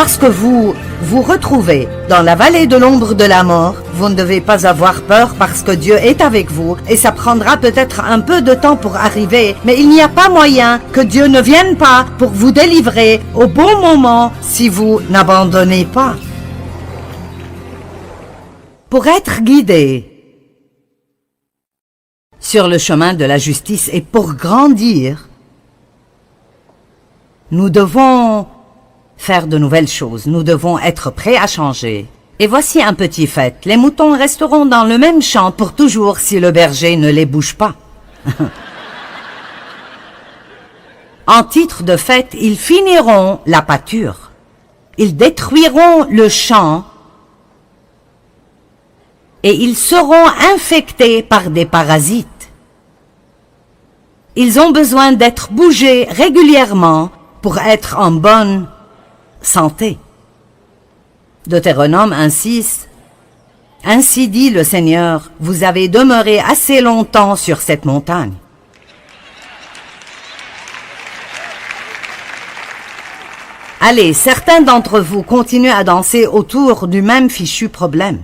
lorsque vous vous retrouvez dans la vallée de l'ombre de la mort, vous ne devez pas avoir peur parce que Dieu est avec vous et ça prendra peut-être un peu de temps pour arriver, mais il n'y a pas moyen que Dieu ne vienne pas pour vous délivrer au bon moment si vous n'abandonnez pas. Pour être guidé sur le chemin de la justice et pour grandir, nous devons faire de nouvelles choses, nous devons être prêts à changer. Et voici un petit fait, les moutons resteront dans le même champ pour toujours si le berger ne les bouge pas. En titre de fait, ils finiront la pâture. Ils détruiront le champ et ils seront infectés par des parasites. Ils ont besoin d'être bougés régulièrement pour être en bonne santé. Deutéronome 1:6. Ainsi dit le Seigneur, vous avez demeuré assez longtemps sur cette montagne. Allez, certains d'entre vous continuent à danser autour du même fichu problème.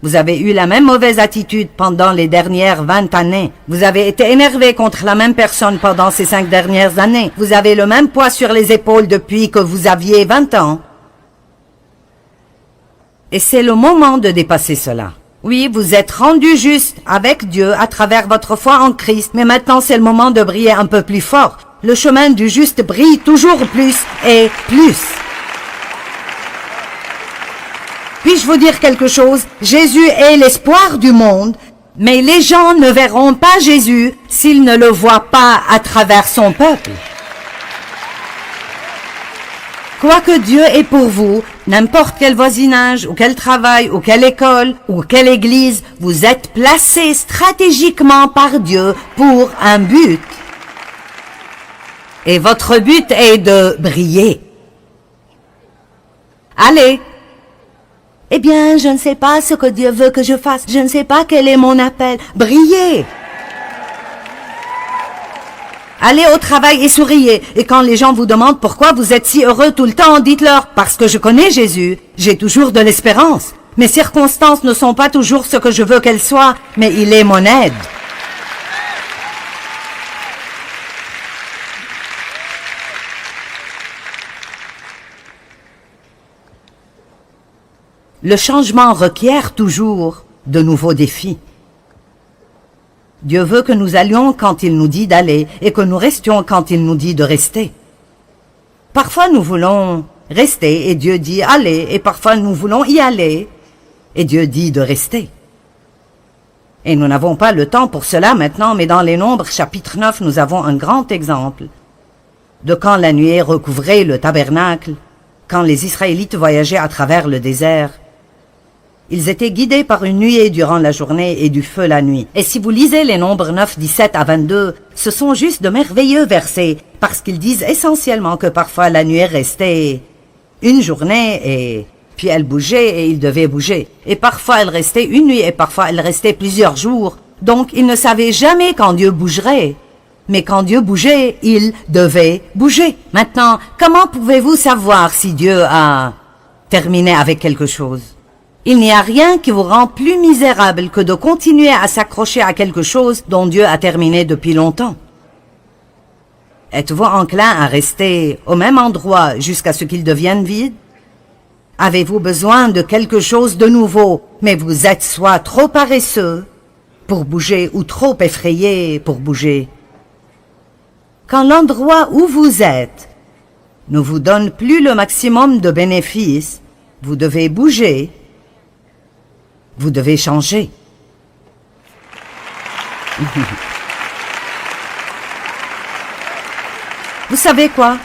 Vous avez eu la même mauvaise attitude pendant les dernières 20 années. Vous avez été énervé contre la même personne pendant ces 5 dernières années. Vous avez le même poids sur les épaules depuis que vous aviez 20 ans. Et c'est le moment de dépasser cela. Oui, vous êtes rendu juste avec Dieu à travers votre foi en Christ, mais maintenant c'est le moment de briller un peu plus fort. Le chemin du juste brille toujours plus et plus. Puis-je vous dire quelque chose? Jésus est l'espoir du monde, mais les gens ne verront pas Jésus s'ils ne le voient pas à travers son peuple. Quoique Dieu est pour vous, n'importe quel voisinage, ou quel travail, ou quelle école, ou quelle église, vous êtes placés stratégiquement par Dieu pour un but. Et votre but est de briller. Allez! Eh bien, je ne sais pas ce que Dieu veut que je fasse. Je ne sais pas quel est mon appel. Brillez! Allez au travail et souriez. Et quand les gens vous demandent pourquoi vous êtes si heureux tout le temps, dites-leur « Parce que je connais Jésus, j'ai toujours de l'espérance. Mes circonstances ne sont pas toujours ce que je veux qu'elles soient, mais il est mon aide. » Le changement requiert toujours de nouveaux défis. Dieu veut que nous allions quand il nous dit d'aller et que nous restions quand il nous dit de rester. Parfois nous voulons rester et Dieu dit aller, et parfois nous voulons y aller et Dieu dit de rester. Et nous n'avons pas le temps pour cela maintenant, mais dans les Nombres chapitre 9, nous avons un grand exemple de quand la nuée recouvrait le tabernacle, quand les Israélites voyageaient à travers le désert. Ils étaient guidés par une nuée durant la journée et du feu la nuit. Et si vous lisez les Nombres 9, 17 à 22, ce sont juste de merveilleux versets, parce qu'ils disent essentiellement que parfois la nuée restait une journée et puis elle bougeait et il devait bouger. Et parfois elle restait une nuit et parfois elle restait plusieurs jours. Donc ils ne savaient jamais quand Dieu bougerait. Mais quand Dieu bougeait, il devait bouger. Maintenant, comment pouvez-vous savoir si Dieu a terminé avec quelque chose? Il n'y a rien qui vous rend plus misérable que de continuer à s'accrocher à quelque chose dont Dieu a terminé depuis longtemps. Êtes-vous enclin à rester au même endroit jusqu'à ce qu'il devienne vide? Avez-vous besoin de quelque chose de nouveau, mais vous êtes soit trop paresseux pour bouger ou trop effrayé pour bouger? Quand l'endroit où vous êtes ne vous donne plus le maximum de bénéfices, vous devez bouger. Vous devez changer. Vous savez quoi?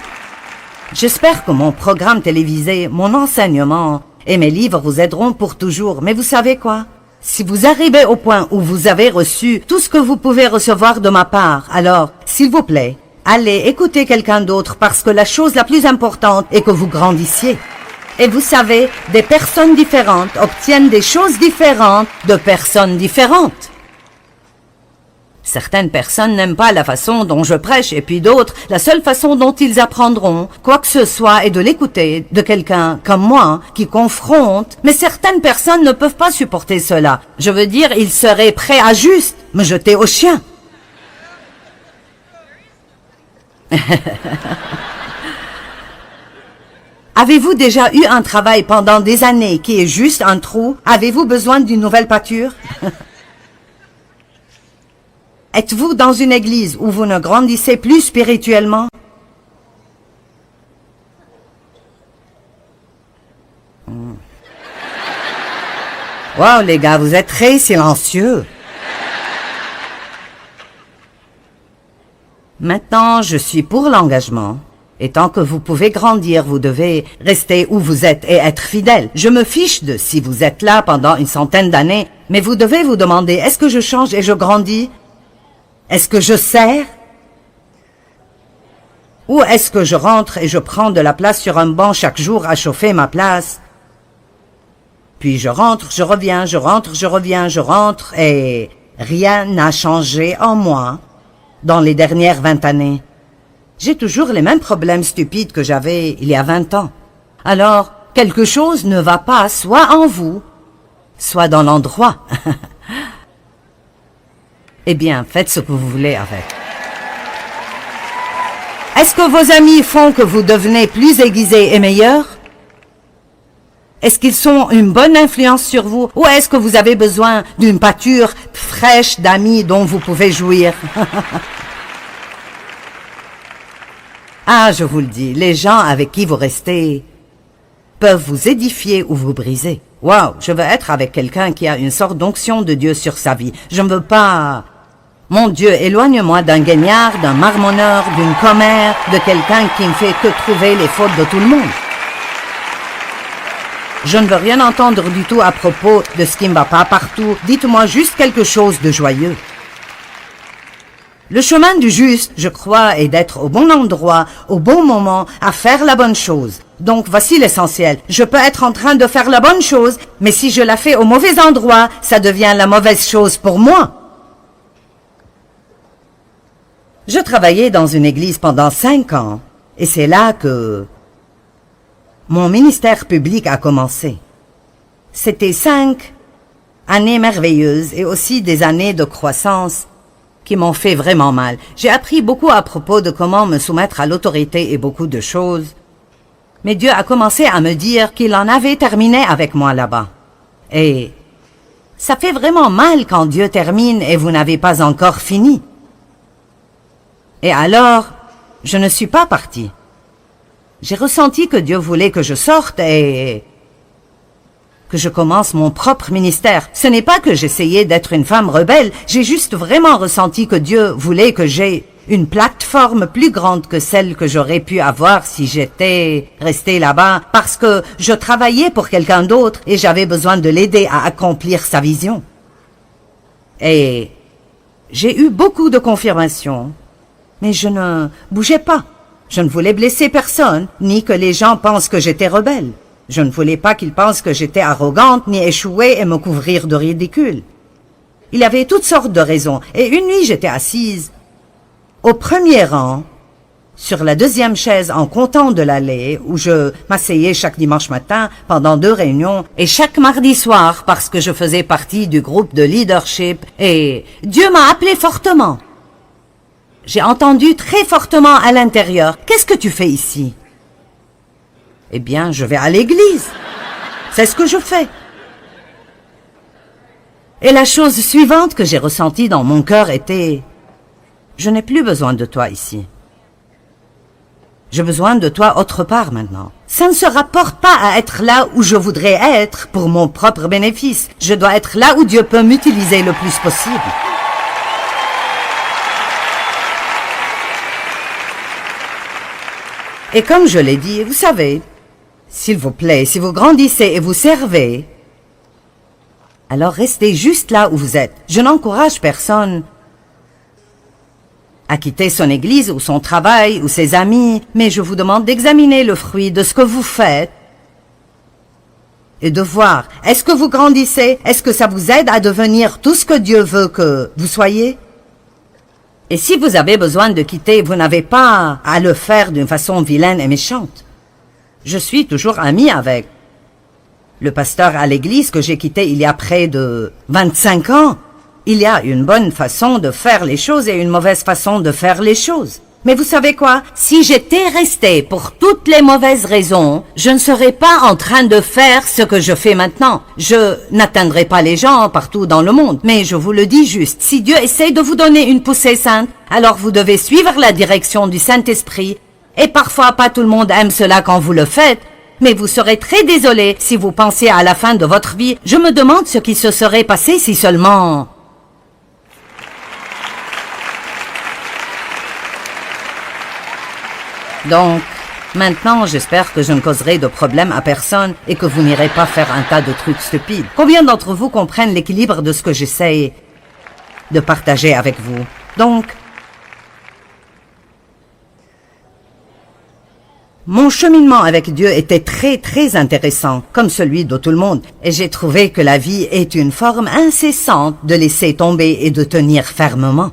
J'espère que mon programme télévisé, mon enseignement et mes livres vous aideront pour toujours. Mais vous savez quoi? Si vous arrivez au point où vous avez reçu tout ce que vous pouvez recevoir de ma part, alors, s'il vous plaît, allez écouter quelqu'un d'autre parce que la chose la plus importante est que vous grandissiez. Et vous savez, des personnes différentes obtiennent des choses différentes de personnes différentes. Certaines personnes n'aiment pas la façon dont je prêche et puis d'autres, la seule façon dont ils apprendront quoi que ce soit est de l'écouter de quelqu'un comme moi qui confronte. Mais certaines personnes ne peuvent pas supporter cela. Je veux dire, ils seraient prêts à juste me jeter au chien. Avez-vous déjà eu un travail pendant des années qui est juste un trou? Avez-vous besoin d'une nouvelle pâture? Êtes-vous dans une église où vous ne grandissez plus spirituellement? Wow, les gars, vous êtes très silencieux. Maintenant, je suis pour l'engagement. Et tant que vous pouvez grandir, vous devez rester où vous êtes et être fidèle. Je me fiche de si vous êtes là pendant une centaine d'années, mais vous devez vous demander, est-ce que je change et je grandis? Est-ce que je sers? Ou est-ce que je rentre et je prends de la place sur un banc chaque jour à chauffer ma place? Puis je rentre, je reviens, je rentre, je reviens, je rentre, et rien n'a changé en moi dans les dernières 20 années. J'ai toujours les mêmes problèmes stupides que j'avais il y a 20 ans. Alors, quelque chose ne va pas soit en vous, soit dans l'endroit. Eh bien, faites ce que vous voulez avec. Est-ce que vos amis font que vous devenez plus aiguisé et meilleur? Est-ce qu'ils sont une bonne influence sur vous? Ou est-ce que vous avez besoin d'une pâture fraîche d'amis dont vous pouvez jouir? Ah, je vous le dis, les gens avec qui vous restez peuvent vous édifier ou vous briser. Waouh, je veux être avec quelqu'un qui a une sorte d'onction de Dieu sur sa vie. Je ne veux pas... Mon Dieu, éloigne-moi d'un guignard, d'un marmonneur, d'une commère, de quelqu'un qui ne fait que trouver les fautes de tout le monde. Je ne veux rien entendre du tout à propos de ce qui ne va pas partout. Dites-moi juste quelque chose de joyeux. Le chemin du juste, je crois, est d'être au bon endroit, au bon moment, à faire la bonne chose. Donc voici l'essentiel. Je peux être en train de faire la bonne chose, mais si je la fais au mauvais endroit, ça devient la mauvaise chose pour moi. Je travaillais dans une église pendant 5 ans, et c'est là que mon ministère public a commencé. C'était 5 années merveilleuses et aussi des années de croissance qui m'ont fait vraiment mal. J'ai appris beaucoup à propos de comment me soumettre à l'autorité et beaucoup de choses. Mais Dieu a commencé à me dire qu'il en avait terminé avec moi là-bas. Et ça fait vraiment mal quand Dieu termine et vous n'avez pas encore fini. Et alors, je ne suis pas partie. J'ai ressenti que Dieu voulait que je sorte et que je commence mon propre ministère. Ce n'est pas que j'essayais d'être une femme rebelle, j'ai juste vraiment ressenti que Dieu voulait que j'aie une plateforme plus grande que celle que j'aurais pu avoir si j'étais restée là-bas, parce que je travaillais pour quelqu'un d'autre et j'avais besoin de l'aider à accomplir sa vision. Et j'ai eu beaucoup de confirmations, mais je ne bougeais pas. Je ne voulais blesser personne, ni que les gens pensent que j'étais rebelle. Je ne voulais pas qu'ils pensent que j'étais arrogante, ni échouer et me couvrir de ridicule. Il y avait toutes sortes de raisons, et une nuit j'étais assise au premier rang, sur la deuxième chaise en comptant de l'allée, où je m'asseyais chaque dimanche matin pendant 2 réunions, et chaque mardi soir parce que je faisais partie du groupe de leadership, et Dieu m'a appelé fortement. J'ai entendu très fortement à l'intérieur, « Qu'est-ce que tu fais ici ?» Eh bien, je vais à l'église. C'est ce que je fais. Et la chose suivante que j'ai ressentie dans mon cœur était, je n'ai plus besoin de toi ici. J'ai besoin de toi autre part maintenant. Ça ne se rapporte pas à être là où je voudrais être pour mon propre bénéfice. Je dois être là où Dieu peut m'utiliser le plus possible. Et comme je l'ai dit, vous savez, s'il vous plaît, si vous grandissez et vous servez, alors restez juste là où vous êtes. Je n'encourage personne à quitter son église ou son travail ou ses amis, mais je vous demande d'examiner le fruit de ce que vous faites et de voir, est-ce que vous grandissez? Est-ce que ça vous aide à devenir tout ce que Dieu veut que vous soyez? Et si vous avez besoin de quitter, vous n'avez pas à le faire d'une façon vilaine et méchante. Je suis toujours amie avec le pasteur à l'église que j'ai quitté il y a près de 25 ans. Il y a une bonne façon de faire les choses et une mauvaise façon de faire les choses. Mais vous savez quoi? Si j'étais restée pour toutes les mauvaises raisons, je ne serais pas en train de faire ce que je fais maintenant. Je n'atteindrai pas les gens partout dans le monde. Mais je vous le dis juste, si Dieu essaie de vous donner une poussée sainte, alors vous devez suivre la direction du Saint-Esprit. Et parfois, pas tout le monde aime cela quand vous le faites. Mais vous serez très désolé si vous pensez à la fin de votre vie. Je me demande ce qui se serait passé si seulement... Donc, maintenant, j'espère que je ne causerai de problème à personne et que vous n'irez pas faire un tas de trucs stupides. Combien d'entre vous comprennent l'équilibre de ce que j'essaie de partager avec vous? Donc, mon cheminement avec Dieu était très intéressant, comme celui de tout le monde, et j'ai trouvé que la vie est une forme incessante de laisser tomber et de tenir fermement.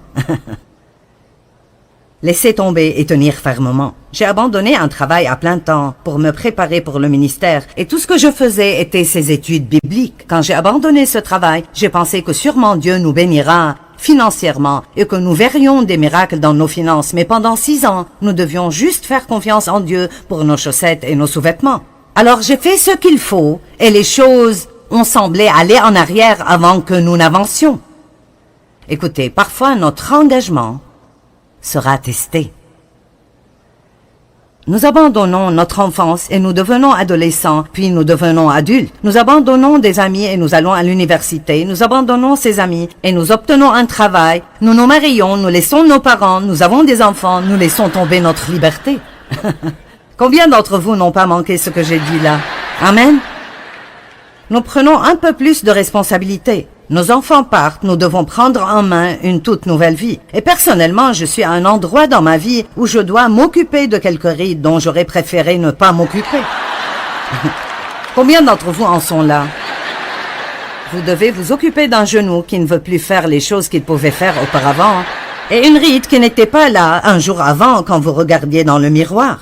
Laissez tomber et tenir fermement. J'ai abandonné un travail à plein temps pour me préparer pour le ministère et tout ce que je faisais était ces études bibliques. Quand j'ai abandonné ce travail, j'ai pensé que sûrement Dieu nous bénira financièrement et que nous verrions des miracles dans nos finances. Mais pendant 6 ans, nous devions juste faire confiance en Dieu pour nos chaussettes et nos sous-vêtements. Alors j'ai fait ce qu'il faut et les choses ont semblé aller en arrière avant que nous n'avancions. Écoutez, parfois notre engagement sera testé. Nous abandonnons notre enfance et nous devenons adolescents, puis nous devenons adultes. Nous abandonnons des amis et nous allons à l'université. Nous abandonnons ces amis et nous obtenons un travail. Nous nous marions, nous laissons nos parents, nous avons des enfants, nous laissons tomber notre liberté. Combien d'entre vous n'ont pas manqué ce que j'ai dit là? Amen. Nous prenons un peu plus de responsabilité. Nos enfants partent, nous devons prendre en main une toute nouvelle vie. Et personnellement, je suis à un endroit dans ma vie où je dois m'occuper de quelques rides dont j'aurais préféré ne pas m'occuper. Combien d'entre vous en sont là? Vous devez vous occuper d'un genou qui ne veut plus faire les choses qu'il pouvait faire auparavant, et une ride qui n'était pas là un jour avant quand vous regardiez dans le miroir.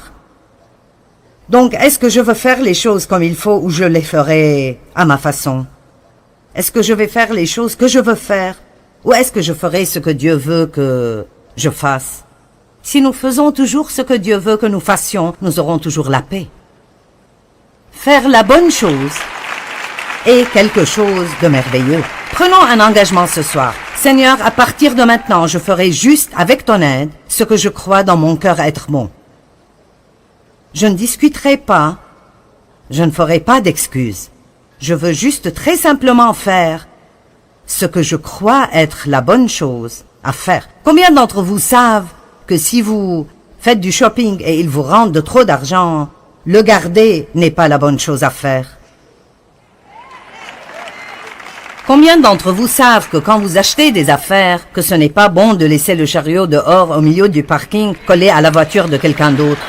Donc, est-ce que je veux faire les choses comme il faut ou je les ferai à ma façon? Est-ce que je vais faire les choses que je veux faire ou est-ce que je ferai ce que Dieu veut que je fasse? Si nous faisons toujours ce que Dieu veut que nous fassions, nous aurons toujours la paix. Faire la bonne chose est quelque chose de merveilleux. Prenons un engagement ce soir. Seigneur, à partir de maintenant, je ferai juste avec ton aide ce que je crois dans mon cœur être bon. Je ne discuterai pas, je ne ferai pas d'excuses. Je veux juste très simplement faire ce que je crois être la bonne chose à faire. Combien d'entre vous savent que si vous faites du shopping et ils vous rendent de trop d'argent, le garder n'est pas la bonne chose à faire? Combien d'entre vous savent que quand vous achetez des affaires, que ce n'est pas bon de laisser le chariot dehors au milieu du parking collé à la voiture de quelqu'un d'autre?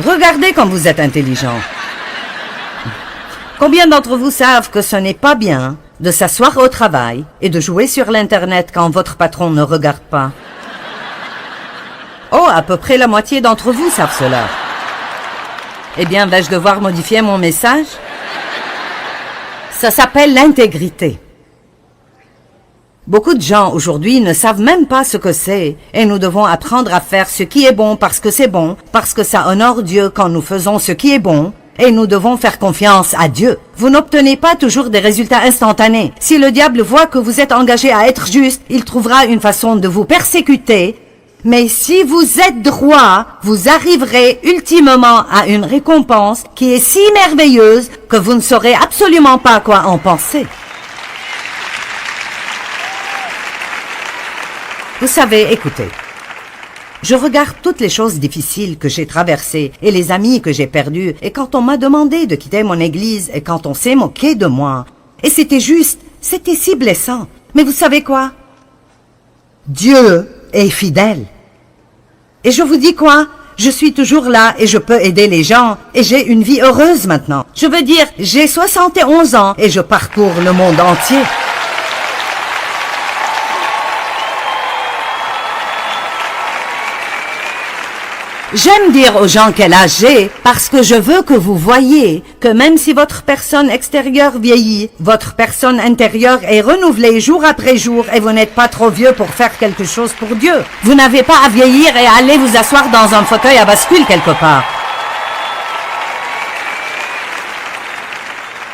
Regardez comme vous êtes intelligent. Combien d'entre vous savent que ce n'est pas bien de s'asseoir au travail et de jouer sur l'Internet quand votre patron ne regarde pas? Oh, à peu près la moitié d'entre vous savent cela. Eh bien, vais-je devoir modifier mon message? Ça s'appelle l'intégrité. Beaucoup de gens aujourd'hui ne savent même pas ce que c'est et nous devons apprendre à faire ce qui est bon parce que c'est bon, parce que ça honore Dieu quand nous faisons ce qui est bon. Et nous devons faire confiance à Dieu. Vous n'obtenez pas toujours des résultats instantanés. Si le diable voit que vous êtes engagé à être juste, il trouvera une façon de vous persécuter. Mais si vous êtes droit, vous arriverez ultimement à une récompense qui est si merveilleuse que vous ne saurez absolument pas quoi en penser. Vous savez, écoutez. Je regarde toutes les choses difficiles que j'ai traversées et les amis que j'ai perdus et quand on m'a demandé de quitter mon église et quand on s'est moqué de moi. Et c'était juste, c'était si blessant. Mais vous savez quoi? Dieu est fidèle. Et je vous dis quoi? Je suis toujours là et je peux aider les gens et j'ai une vie heureuse maintenant. Je veux dire, j'ai 71 ans et je parcours le monde entier. J'aime dire aux gens quel âge j'ai parce que je veux que vous voyiez que même si votre personne extérieure vieillit, votre personne intérieure est renouvelée jour après jour et vous n'êtes pas trop vieux pour faire quelque chose pour Dieu. Vous n'avez pas à vieillir et à aller vous asseoir dans un fauteuil à bascule quelque part.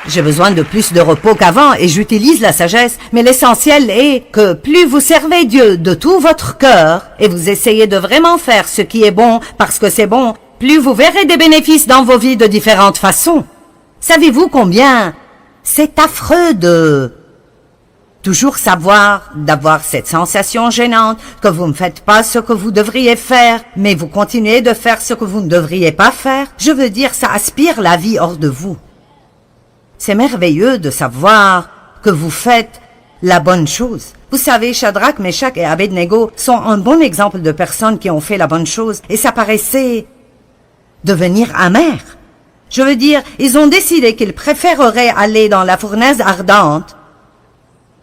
J'ai besoin de plus de repos qu'avant et j'utilise la sagesse, mais l'essentiel est que plus vous servez Dieu de tout votre cœur et vous essayez de vraiment faire ce qui est bon parce que c'est bon, plus vous verrez des bénéfices dans vos vies de différentes façons. Savez-vous combien c'est affreux de toujours savoir, d'avoir cette sensation gênante que vous ne faites pas ce que vous devriez faire, mais vous continuez de faire ce que vous ne devriez pas faire? Je veux dire, ça aspire la vie hors de vous. C'est merveilleux de savoir que vous faites la bonne chose. Vous savez, Shadrach, Meshach et Abednego sont un bon exemple de personnes qui ont fait la bonne chose et ça paraissait devenir amer. Je veux dire, ils ont décidé qu'ils préféreraient aller dans la fournaise ardente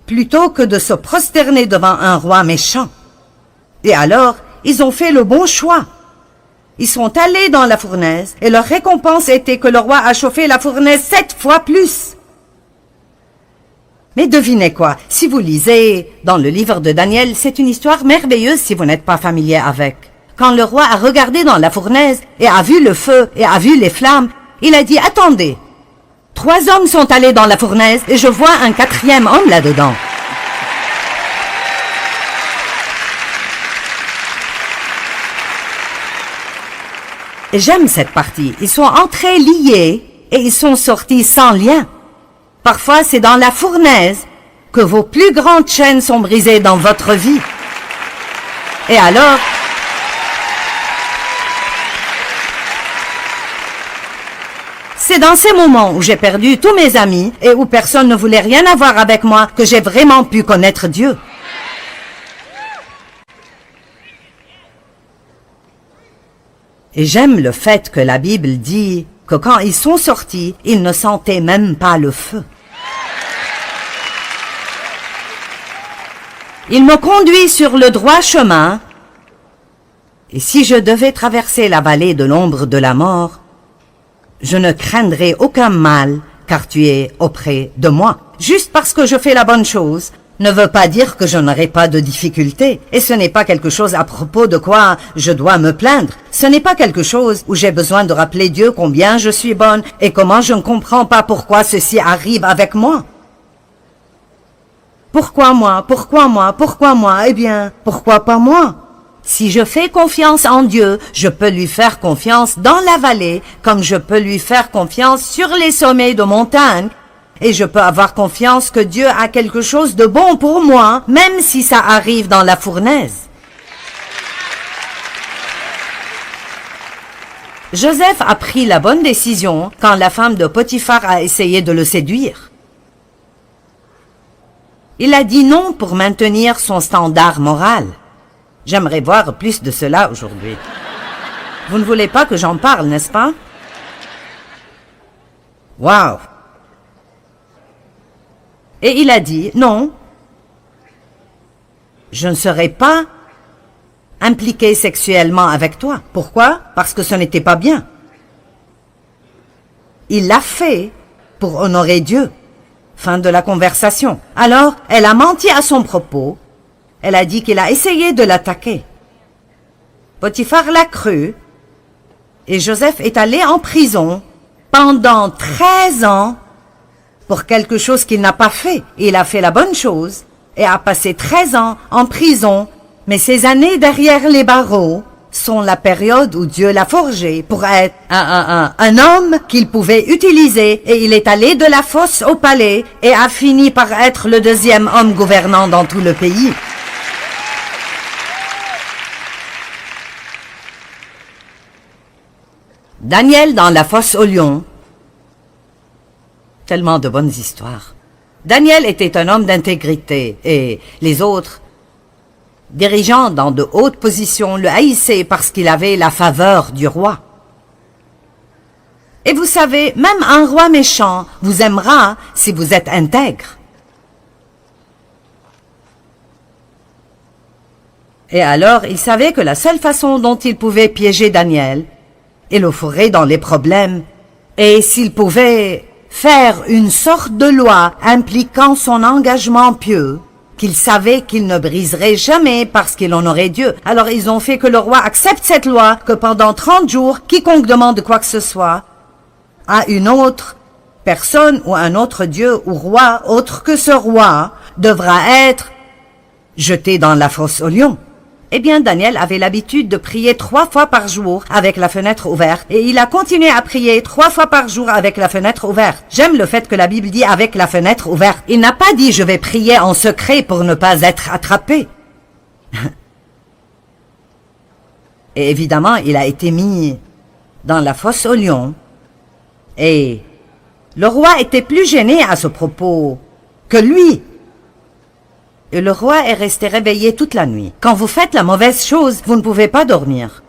plutôt que de se prosterner devant un roi méchant. Et alors, ils ont fait le bon choix. Ils sont allés dans la fournaise et leur récompense était que le roi a chauffé la fournaise 7 fois plus. Mais devinez quoi, si vous lisez dans le livre de Daniel, c'est une histoire merveilleuse si vous n'êtes pas familier avec. Quand le roi a regardé dans la fournaise et a vu le feu et a vu les flammes, il a dit « Attendez, 3 hommes sont allés dans la fournaise et je vois un 4e homme là-dedans. » Et j'aime cette partie. Ils sont entrés liés et ils sont sortis sans lien. Parfois, c'est dans la fournaise que vos plus grandes chaînes sont brisées dans votre vie. Et alors, c'est dans ces moments où j'ai perdu tous mes amis et où personne ne voulait rien avoir avec moi que j'ai vraiment pu connaître Dieu. Et j'aime le fait que la Bible dit que quand ils sont sortis, ils ne sentaient même pas le feu. Il me conduit sur le droit chemin, et si je devais traverser la vallée de l'ombre de la mort, je ne craindrai aucun mal, car tu es auprès de moi. Juste parce que je fais la bonne chose ne veut pas dire que je n'aurai pas de difficultés. Et ce n'est pas quelque chose à propos de quoi je dois me plaindre. Ce n'est pas quelque chose où j'ai besoin de rappeler Dieu combien je suis bonne et comment je ne comprends pas pourquoi ceci arrive avec moi. Pourquoi moi? Pourquoi moi? Pourquoi moi? Eh bien, pourquoi pas moi? Si je fais confiance en Dieu, je peux lui faire confiance dans la vallée, comme je peux lui faire confiance sur les sommets de montagne. Et je peux avoir confiance que Dieu a quelque chose de bon pour moi, même si ça arrive dans la fournaise. Joseph a pris la bonne décision quand la femme de Potiphar a essayé de le séduire. Il a dit non pour maintenir son standard moral. J'aimerais voir plus de cela aujourd'hui. Vous ne voulez pas que j'en parle, n'est-ce pas? Waouh! Et il a dit, non, je ne serai pas impliqué sexuellement avec toi. Pourquoi? Parce que ce n'était pas bien. Il l'a fait pour honorer Dieu. Fin de la conversation. Alors, elle a menti à son propos. Elle a dit qu'il a essayé de l'attaquer. Potiphar l'a cru. Et Joseph est allé en prison pendant 13 ans pour quelque chose qu'il n'a pas fait. Il a fait la bonne chose et a passé 13 ans en prison. Mais ces années derrière les barreaux sont la période où Dieu l'a forgé pour être un homme qu'il pouvait utiliser. Et il est allé de la fosse au palais et a fini par être le 2e homme gouvernant dans tout le pays. Daniel dans la fosse au lion. Tellement de bonnes histoires. Daniel était un homme d'intégrité et les autres, dirigeants dans de hautes positions, le haïssaient parce qu'il avait la faveur du roi. Et vous savez, même un roi méchant vous aimera si vous êtes intègre. Et alors, il savait que la seule façon dont il pouvait piéger Daniel et le fourrer dans les problèmes, et s'il pouvait faire une sorte de loi impliquant son engagement pieux, qu'il savait qu'il ne briserait jamais parce qu'il honorait Dieu. Alors ils ont fait que le roi accepte cette loi, que pendant 30 jours, quiconque demande quoi que ce soit à une autre personne ou un autre Dieu ou roi autre que ce roi devra être jeté dans la fosse aux lions. Eh bien, Daniel avait l'habitude de prier 3 fois par jour avec la fenêtre ouverte, et il a continué à prier 3 fois par jour avec la fenêtre ouverte. J'aime le fait que la Bible dit avec la fenêtre ouverte. Il n'a pas dit je vais prier en secret pour ne pas être attrapé. Et évidemment, il a été mis dans la fosse aux lions, et le roi était plus gêné à ce propos que lui. Et le roi est resté réveillé toute la nuit. Quand vous faites la mauvaise chose, vous ne pouvez pas dormir.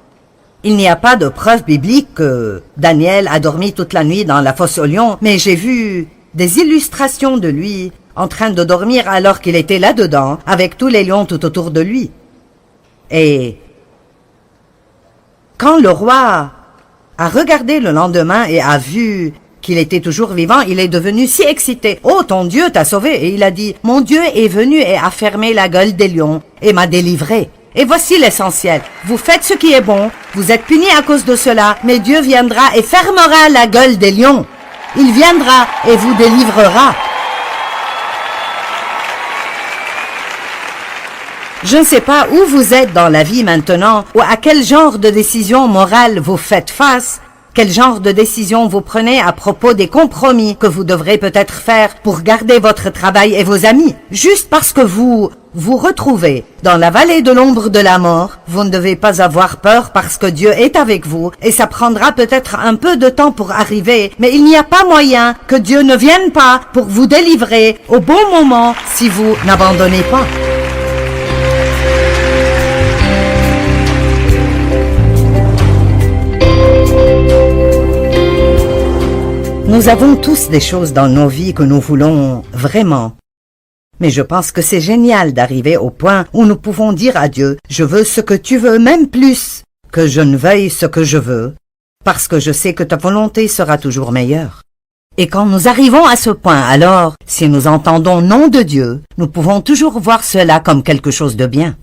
Il n'y a pas de preuve biblique que Daniel a dormi toute la nuit dans la fosse aux lions, mais j'ai vu des illustrations de lui en train de dormir alors qu'il était là-dedans, avec tous les lions tout autour de lui. Et quand le roi a regardé le lendemain et a vu qu'il était toujours vivant, il est devenu si excité. « Oh, ton Dieu t'a sauvé !» Et il a dit, « Mon Dieu est venu et a fermé la gueule des lions et m'a délivré. » Et voici l'essentiel. Vous faites ce qui est bon, vous êtes punis à cause de cela, mais Dieu viendra et fermera la gueule des lions. Il viendra et vous délivrera. Je ne sais pas où vous êtes dans la vie maintenant, ou à quel genre de décision morale vous faites face, quel genre de décision vous prenez à propos des compromis que vous devrez peut-être faire pour garder votre travail et vos amis. Juste parce que vous vous retrouvez dans la vallée de l'ombre de la mort, vous ne devez pas avoir peur parce que Dieu est avec vous et ça prendra peut-être un peu de temps pour arriver, mais il n'y a pas moyen que Dieu ne vienne pas pour vous délivrer au bon moment si vous n'abandonnez pas. Nous avons tous des choses dans nos vies que nous voulons vraiment. Mais je pense que c'est génial d'arriver au point où nous pouvons dire à Dieu, « Je veux ce que tu veux, même plus que je ne veuille ce que je veux, parce que je sais que ta volonté sera toujours meilleure. » Et quand nous arrivons à ce point, alors, si nous entendons « nom de Dieu », nous pouvons toujours voir cela comme quelque chose de bien.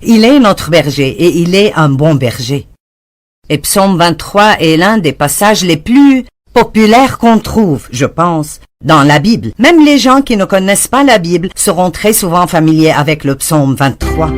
Il est notre berger et il est un bon berger. Et Psaume 23 est l'un des passages les plus populaire qu'on trouve, je pense, dans la Bible. Même les gens qui ne connaissent pas la Bible seront très souvent familiers avec le psaume 23.